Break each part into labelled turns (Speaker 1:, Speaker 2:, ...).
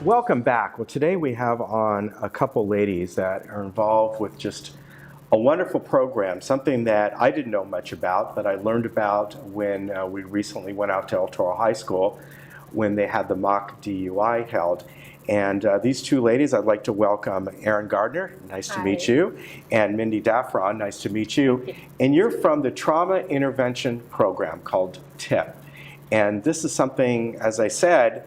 Speaker 1: Welcome back. Well, today we have on a couple ladies that are involved with just a wonderful program, something that I didn't know much about, but I learned about when we recently went out to El Toro High School when they had the mock DUI held. And these two ladies, I'd like to welcome Erin Gardner, nice to meet you, and Mindy Daffron, nice to meet you. And you're from the Trauma Intervention Program called TIP. And this is something, as I said,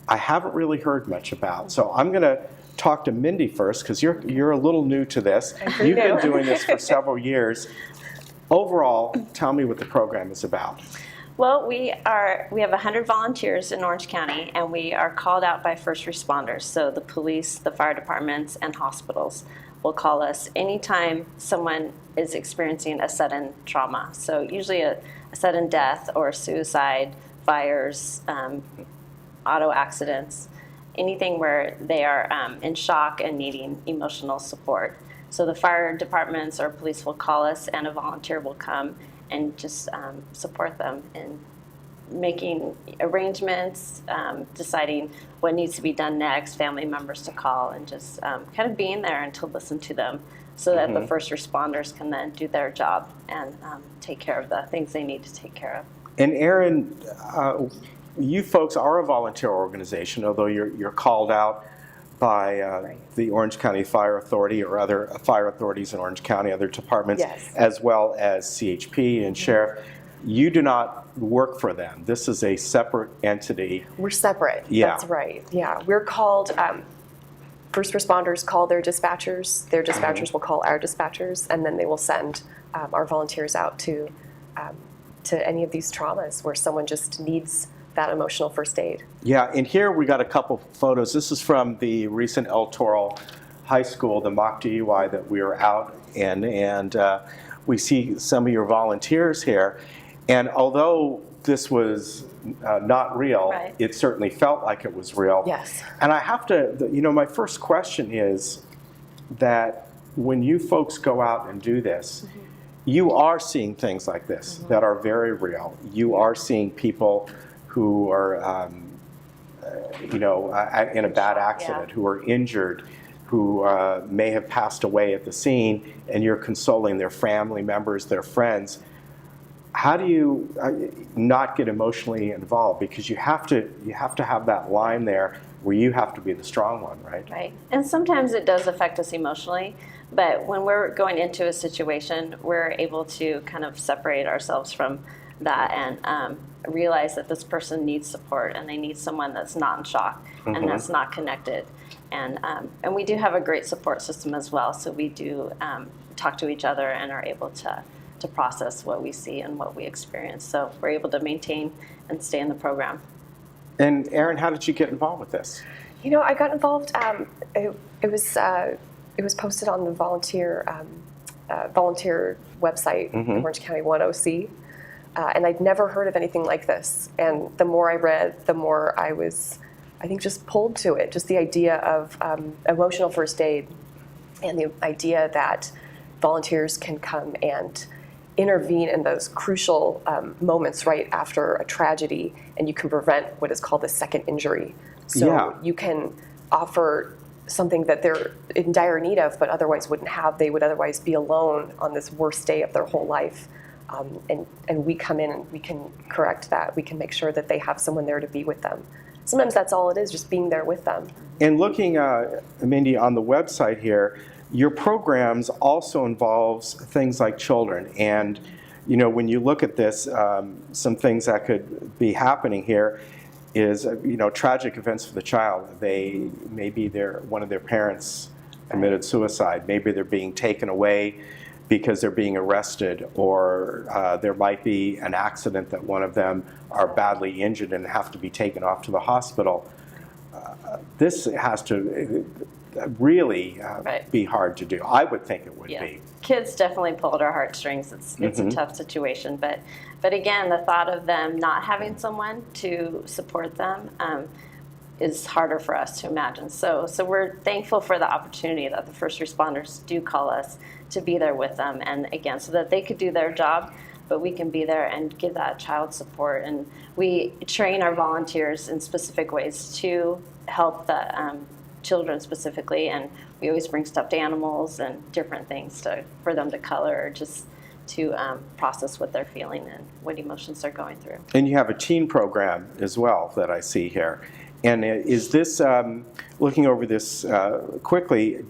Speaker 1: I haven't really heard much about. So I'm going to talk to Mindy first, because you're a little new to this. You've been doing this for several years. Overall, tell me what the program is about.
Speaker 2: Well, we have 100 volunteers in Orange County, and we are called out by first responders. So the police, the fire departments, and hospitals will call us anytime someone is experiencing a sudden trauma. So usually a sudden death or suicide, fires, auto accidents, anything where they are in shock and needing emotional support. So the fire departments or police will call us, and a volunteer will come and just support them in making arrangements, deciding what needs to be done next, family members to call, and just kind of being there and to listen to them so that the first responders can then do their job and take care of the things they need to take care of.
Speaker 1: And Erin, you folks are a volunteer organization, although you're called out by the Orange County Fire Authority or other fire authorities in Orange County, other departments, as well as CHP and Sheriff. You do not work for them. This is a separate entity.
Speaker 3: We're separate.
Speaker 1: Yeah.
Speaker 3: That's right. Yeah. We're called, first responders call their dispatchers. Their dispatchers will call our dispatchers, and then they will send our volunteers out to any of these traumas where someone just needs that emotional first aid.
Speaker 1: Yeah, and here we got a couple photos. This is from the recent El Toro High School, the mock DUI that we were out in, and we see some of your volunteers here. And although this was not real, it certainly felt like it was real.
Speaker 3: Yes.
Speaker 1: And I have to, my first question is that when you folks go out and do this, you are seeing things like this that are very real. You are seeing people who are, in a bad accident, who are injured, who may have passed away at the scene, and you're consoling their family members, their friends. How do you not get emotionally involved? Because you have to have that line there where you have to be the strong one, right?
Speaker 2: Right. And sometimes it does affect us emotionally, but when we're going into a situation, we're able to kind of separate ourselves from that and realize that this person needs support and they need someone that's not in shock and that's not connected. And we do have a great support system as well, so we do talk to each other and are able to process what we see and what we experience. So we're able to maintain and stay in the program.
Speaker 1: And Erin, how did you get involved with this?
Speaker 3: I got involved. It was posted on the volunteer website, Orange County 10C. And I'd never heard of anything like this. And the more I read, the more I was, I think, just pulled to it. Just the idea of emotional first aid and the idea that volunteers can come and intervene in those crucial moments right after a tragedy, and you can prevent what is called a second injury. So you can offer something that they're in dire need of but otherwise wouldn't have. They would otherwise be alone on this worst day of their whole life. And we come in and we can correct that. We can make sure that they have someone there to be with them. Sometimes that's all it is, just being there with them.
Speaker 1: And looking, Mindy, on the website here, your programs also involves things like children. And, when you look at this, some things that could be happening here is, tragic events for the child. Maybe one of their parents committed suicide. Maybe they're being taken away because they're being arrested, or there might be an accident that one of them are badly injured and have to be taken off to the hospital. This has to really be hard to do. I would think it would be.
Speaker 2: Kids definitely pull at our heartstrings. It's a tough situation, but again, the thought of them not having someone to support them is harder for us to imagine. So we're thankful for the opportunity that the first responders do call us to be there with them, and again, so that they could do their job, but we can be there and give that child support. And we train our volunteers in specific ways to help the children specifically, and we always bring stuffed animals and different things for them to color, just to process what they're feeling and what emotions they're going through.
Speaker 1: And you have a teen program as well that I see here. And is this, looking over this quickly,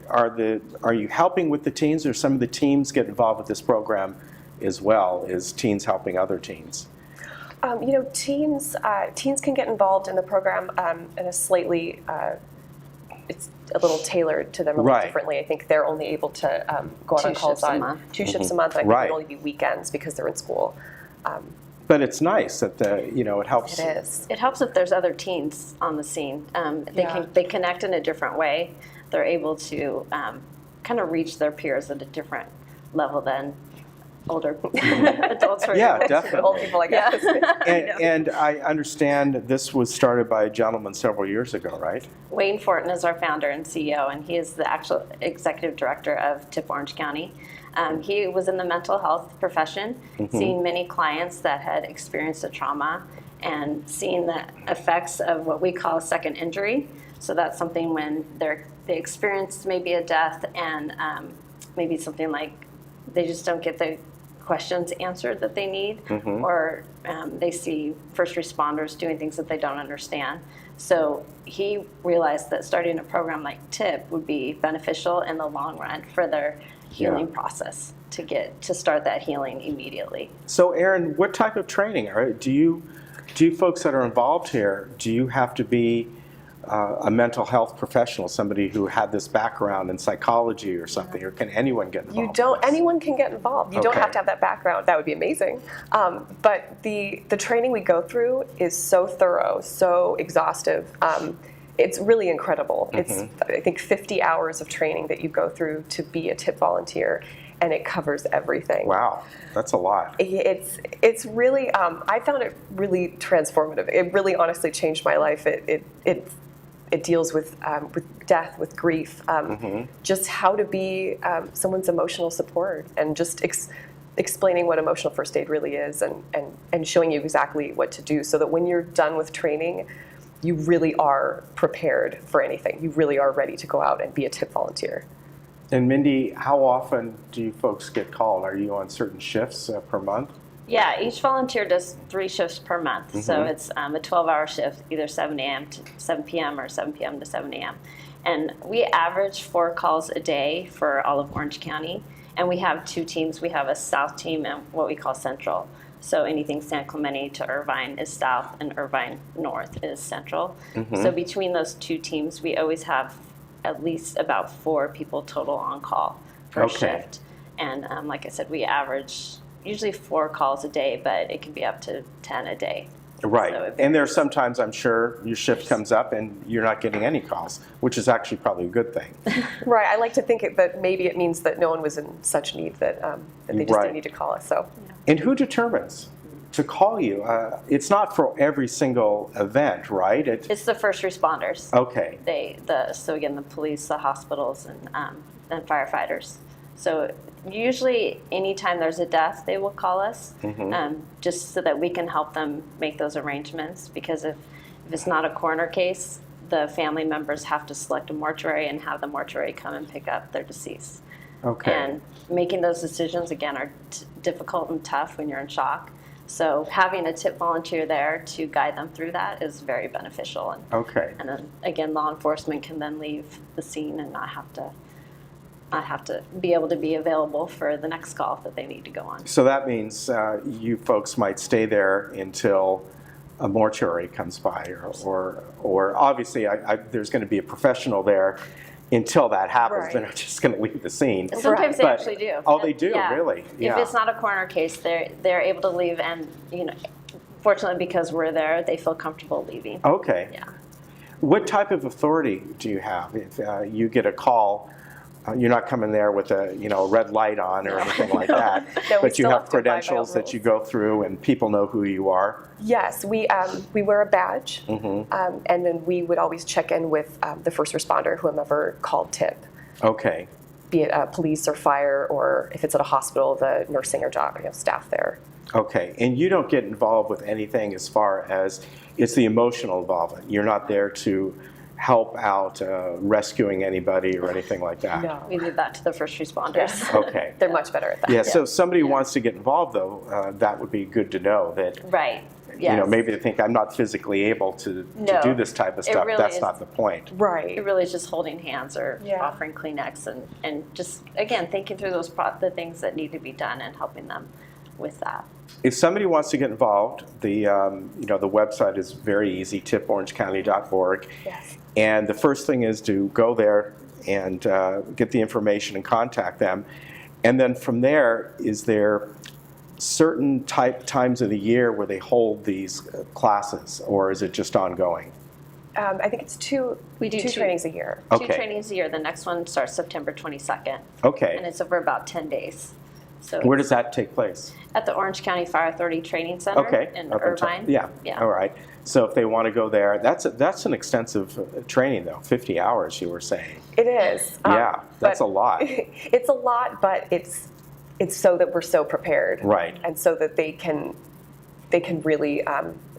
Speaker 1: are you helping with the teens, or some of the teams get involved with this program as well? Is teens helping other teens?
Speaker 3: Teens can get involved in the program in a slightly, it's a little tailored to them a little
Speaker 1: Right.
Speaker 3: differently. I think they're only able to go out on
Speaker 2: 2
Speaker 3: calls
Speaker 2: shifts a
Speaker 3: on
Speaker 2: month.
Speaker 3: 2 shifts a month. And I think
Speaker 1: Right.
Speaker 3: it would only be weekends because they're in school.
Speaker 1: But it's nice that it helps.
Speaker 3: It is.
Speaker 2: It helps if there's other teens on the scene.
Speaker 3: Yeah.
Speaker 2: They connect in a different way. They're able to kind of reach their peers at a different level than older adults. Or
Speaker 1: Yeah,
Speaker 2: able to.
Speaker 1: definitely.
Speaker 3: Old people, I guess.
Speaker 1: And I understand this was started by a gentleman several years ago, right?
Speaker 2: Wayne Fortin is our founder and CEO, and he is the actual executive director of TIP Orange County. He was in the mental health profession, seeing many clients that had experienced a trauma and seeing the effects of what we call a second injury. So that's something when they experienced maybe a death and maybe something like they just don't get the questions answered that they need, or they see first responders doing things that they don't understand. So he realized that starting a program like TIP would be beneficial in the long run for their healing process, to start that healing immediately.
Speaker 1: So, Aaron, what type of training? Do you folks that are involved here, do you have to be a mental health professional, somebody who had this background in psychology or something, or can anyone get involved?
Speaker 3: You don't. Anyone can get involved. You don't
Speaker 1: Okay.
Speaker 3: have to have that background. That would be amazing. But the training we go through is so thorough, so exhaustive. It's really incredible. It's, I think, 50 hours of training that you go through to be a TIP volunteer, and it covers everything.
Speaker 1: Wow, that's a lot.
Speaker 3: It's really, I found it really transformative. It really honestly changed my life. It deals with death, with grief, just how to be someone's emotional support, and just explaining what emotional first aid really is, and showing you exactly what to do, so that when you're done with training, you really are prepared for anything. You really are ready to go out and be a TIP volunteer.
Speaker 1: And Mindy, how often do you folks get called? Are you on certain shifts per month?
Speaker 2: Yeah, each volunteer does 3 shifts per month. So it's a 12-hour shift, either 7 a.m. to 7 p.m. or 7 p.m. to 7 a.m. And we average 4 calls a day for all of Orange County. And we have 2 teams. We have a south team and what we call central. So anything San Clemente to Irvine is south, and Irvine north is central. So between those 2 teams, we always have at least about 4 people total on call per shift. And like I said, we average usually 4 calls a day, but it can be up to 10 a day.
Speaker 1: Right.
Speaker 2: So
Speaker 1: And there's sometimes, I'm sure, your shift comes up and you're not getting any calls, which is actually probably a good thing.
Speaker 3: Right. I like to think that maybe it means that no one was in such need that they just didn't need to call us. So.
Speaker 1: And who determines to call you? It's not for every single event, right?
Speaker 2: It's the first responders.
Speaker 1: Okay.
Speaker 2: So again, the police, the hospitals, and firefighters. So usually anytime there's a death, they will call us, just so that we can help them make those arrangements. Because if it's not a coroner case, the family members have to select a mortuary and have the mortuary come and pick up their deceased.
Speaker 1: Okay.
Speaker 2: And making those decisions, again, are difficult and tough when you're in shock. So having a TIP volunteer there to guide them through that is very beneficial.
Speaker 1: Okay.
Speaker 2: And then, again, law enforcement can then leave the scene and not have to be able to be available for the next call that they need to go on.
Speaker 1: So that means you folks might stay there until a mortuary comes by, or obviously there's going to be a professional there until that happens.
Speaker 3: Right.
Speaker 1: They're not just going to leave the scene.
Speaker 2: Sometimes they
Speaker 1: But-
Speaker 2: actually do.
Speaker 1: Oh, they do,
Speaker 2: Yeah.
Speaker 1: really?
Speaker 2: If it's not a coroner case, they're able to leave, and fortunately because we're there, they feel comfortable leaving.
Speaker 1: Okay.
Speaker 2: Yeah.
Speaker 1: What type of authority do you have if you get a call? You're not coming there with a red light on or anything like that,
Speaker 3: No, we
Speaker 1: but you
Speaker 3: still
Speaker 1: have
Speaker 3: have to abide by all
Speaker 1: credentials that you
Speaker 3: rules.
Speaker 1: go through, and people know who you are.
Speaker 3: Yes, we wear a badge, and then we would always check in with the first responder, whomever called TIP.
Speaker 1: Okay.
Speaker 3: be it police or fire, or if it's at a hospital, the nursing or staff there.
Speaker 1: Okay, and you don't get involved with anything as far as it's the emotional involvement. You're not there to help out rescuing anybody or anything like that?
Speaker 3: No.
Speaker 2: We leave that to the first responders.
Speaker 1: Okay.
Speaker 3: They're much better at that.
Speaker 1: Yeah, so if somebody wants to get involved, though, that would be good to know that,
Speaker 2: Right.
Speaker 1: you know,
Speaker 2: Yes.
Speaker 1: maybe they think I'm not physically able to
Speaker 2: No,
Speaker 1: do this type of
Speaker 2: it
Speaker 1: stuff.
Speaker 2: really
Speaker 1: That's
Speaker 2: is.
Speaker 1: not the point.
Speaker 3: Right.
Speaker 2: It really is just holding hands or
Speaker 3: Yeah.
Speaker 2: offering Kleenex and just, again, thinking through the things that need to be done and helping them with that.
Speaker 1: If somebody wants to get involved, the you know, the website is very easy, tiporangecounty.org.
Speaker 3: Yes.
Speaker 1: And the first thing is to go there and get the information and contact them. And then from there, is there certain times of the year where they hold these classes, or is it just ongoing?
Speaker 3: I think it's two
Speaker 2: We do two-
Speaker 3: trainings a year.
Speaker 1: Okay.
Speaker 2: 2 trainings a year. The next one starts September 22nd.
Speaker 1: Okay.
Speaker 2: And it's over about 10 days. So
Speaker 1: Where does that take place?
Speaker 2: at the Orange County Fire Authority Training Center
Speaker 1: Okay.
Speaker 2: in
Speaker 1: up until-
Speaker 2: Irvine.
Speaker 1: Yeah.
Speaker 2: Yeah.
Speaker 1: All right. So if they want to go there, that's an extensive training, though. 50 hours, you were saying.
Speaker 3: It is.
Speaker 1: Yeah, that's a
Speaker 3: but
Speaker 1: lot.
Speaker 3: It's a lot, but it's so that we're so prepared.
Speaker 1: Right.
Speaker 3: And so that they can really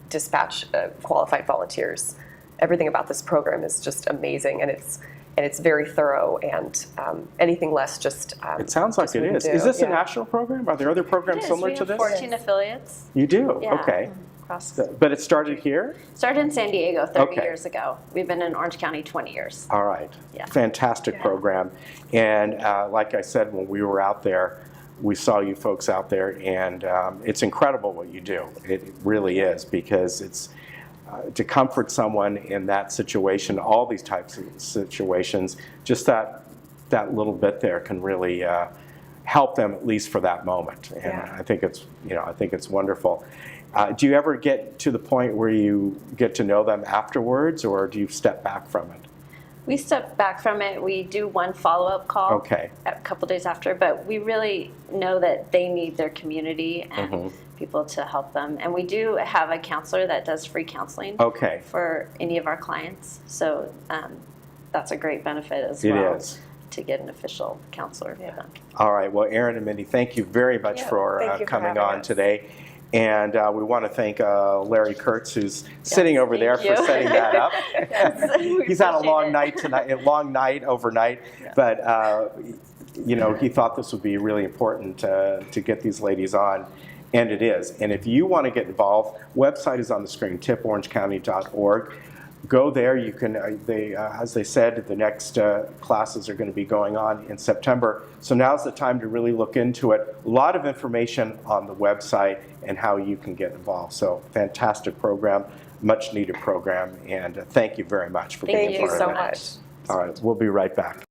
Speaker 3: dispatch qualified volunteers. Everything about this program is just amazing, and it's very thorough, and anything less just.
Speaker 1: It sounds like
Speaker 3: just
Speaker 1: it
Speaker 3: wouldn't
Speaker 1: is.
Speaker 3: do.
Speaker 1: Is this a
Speaker 3: Yeah.
Speaker 1: national program? Are there other programs
Speaker 2: It is.
Speaker 1: similar
Speaker 2: We
Speaker 1: to
Speaker 2: have
Speaker 1: this?
Speaker 2: 14 affiliates.
Speaker 1: You do?
Speaker 2: Yeah.
Speaker 1: Okay.
Speaker 2: Across.
Speaker 1: But it started here?
Speaker 2: Started in San Diego 30
Speaker 1: Okay.
Speaker 2: years ago. We've been in Orange County 20 years.
Speaker 1: All right.
Speaker 2: Yeah.
Speaker 1: Fantastic program. And like I said, when we were out there, we saw you folks out there, and it's incredible what you do. It really is, because it's to comfort someone in that situation, all these types of situations, just that little bit there can really help them, at least for that moment. And
Speaker 3: Yeah.
Speaker 1: I think it's wonderful. Do you ever get to the point where you get to know them afterwards, or do you step back from it?
Speaker 2: We step back from it. We do one follow-up call
Speaker 1: Okay.
Speaker 2: a couple days after, but we really know that they need their community and people to help them. And we do have a counselor that does free counseling
Speaker 1: Okay.
Speaker 2: for any of our clients. So that's a great benefit as
Speaker 1: It
Speaker 2: well,
Speaker 1: is.
Speaker 2: to get an official counselor for
Speaker 3: Yeah.
Speaker 2: them.
Speaker 1: All right. Well, Erin and Mindy, thank you very much
Speaker 3: Yeah,
Speaker 1: for
Speaker 3: thank you for
Speaker 1: coming
Speaker 3: having
Speaker 1: on
Speaker 3: us.
Speaker 1: today. And we want to thank Larry Kurtz, who's sitting over there
Speaker 2: thank
Speaker 1: for
Speaker 2: you.
Speaker 1: setting that up.
Speaker 2: Yes, we
Speaker 1: He's had a
Speaker 2: appreciate
Speaker 1: long
Speaker 2: it.
Speaker 1: night tonight, overnight. But you know, he thought this would be really important to get these ladies on, and it is. And if you want to get involved, website is on the screen, tiporangecounty.org. Go there. You can. As they said, the next classes are going to be going on in September. So now's the time to really look into it. A lot of information on the website and how you can get involved. So fantastic program, much needed program, and thank you very much for
Speaker 2: Thank
Speaker 1: being
Speaker 3: Thank
Speaker 1: a
Speaker 3: you
Speaker 1: part
Speaker 3: so
Speaker 1: of it.
Speaker 3: much.
Speaker 1: All right, we'll be right back.